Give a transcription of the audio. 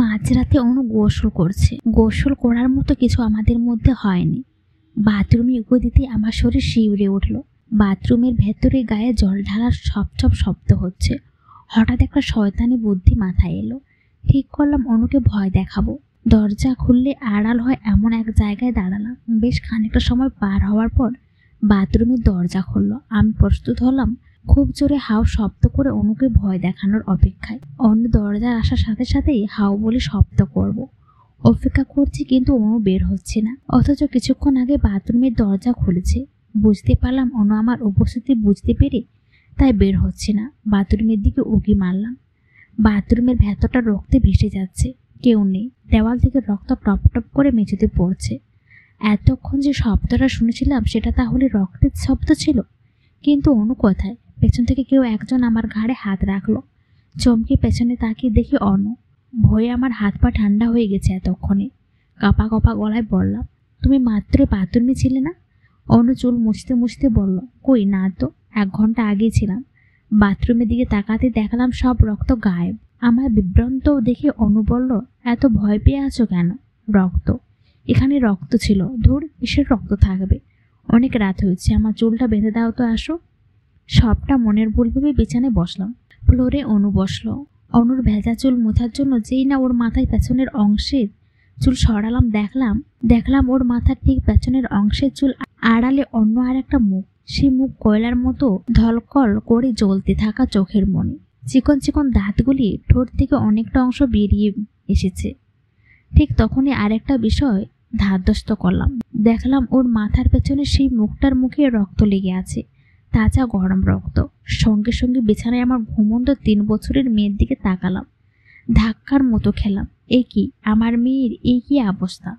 মাঝরাতে অনু গোসল করছে। গোসল করার মতো কিছু আমাদের মধ্যে হয়নি। বাথরুমে উঁকি দিতে আমার শরীর শিউরে উঠল। বাথরুমের ভেতরে গায়ে জল ঢালার ছপ শব্দ হচ্ছে। হঠাৎ একটা শয়তানি বুদ্ধি মাথায় এলো। ঠিক করলাম অনুকে ভয় দেখাবো। দরজা খুললে আড়াল হয় এমন এক জায়গায় দাঁড়ালাম। বেশ খানিকটা সময় পার হওয়ার পর বাথরুমের দরজা খুলল। আমি প্রস্তুত হলাম খুব জোরে হাউ শব্দ করে অনুকে ভয় দেখানোর অপেক্ষায়। অনু দরজার আসার সাথে সাথেই হাউ বলে শব্দ করব। অপেক্ষা করছি, কিন্তু অনু বের হচ্ছে না। অথচ কিছুক্ষণ আগে বাথরুমের দরজা খুলেছে। বুঝতে পারলাম অনু আমার উপস্থিতি বুঝতে পেরে তাই বের হচ্ছে না। বাথরুমের দিকে উঁকি মারলাম। বাথরুমের ভেতরটা রক্তে ভেসে যাচ্ছে। কেউ নেই। দেওয়াল থেকে রক্ত টপ টপ করে মেঝেতে পড়ছে। এতক্ষণ যে শব্দটা শুনেছিলাম সেটা তাহলে রক্তের শব্দ ছিল। কিন্তু অনু কোথায়? পেছন থেকে কেউ একজন আমার ঘাড়ে হাত রাখলো। চমকে পেছনে তাকিয়ে দেখি অনু। ভয়ে আমার হাত পা ঠান্ডা হয়ে গেছে এতক্ষণে। কাঁপা কাঁপা গলায় বললাম, তুমি মাত্র বাথরুমে ছিলে না? অনু চুল মুছতে মুছতে বলল, কই না তো, 1 ঘন্টা আগেই ছিলাম। বাথরুমের দিকে তাকাতে দেখলাম সব রক্ত গায়েব। আমার বিভ্রান্ত দেখে অনু বলল, এত ভয় পেয়ে আছো কেন? রক্ত? এখানে রক্ত ছিল। ধুর, কিসের রক্ত থাকবে? অনেক রাত হয়েছে, আমার চুলটা বেঁধে দাও তো। আসো। সবটা মনের ভুল ভেবে বিছানায় বসলাম। ফ্লোরে অনু বসলো। অনুর ভেজা চুল মোছার জন্য যেই না ওর মাথায় পেছনের অংশের চুল সরালাম, দেখলাম ওর মাথার ঠিক পেছনের অংশের চুল আড়ালে অন্য আর একটা মুখ। সেই মুখ কয়লার মতো ধলকল করে জ্বলতে থাকা চোখের মনি। চিকন চিকন দাঁতগুলি ঠোঁট থেকে অনেকটা অংশ বেরিয়ে এসেছে। ঠিক তখনই আরেকটা বিষয় ধারস্থ করলাম। দেখলাম ওর মাথার পেছনে সেই মুখটার মুখে রক্ত লেগে আছে, তাজা গরম রক্ত। সঙ্গে সঙ্গে বিছানায় আমার ঘুমন্ত 3 বছরের মেয়ের দিকে তাকালাম। ধাক্কার মতো খেলাম। এ কি, আমার মেয়ের এই কি অবস্থা?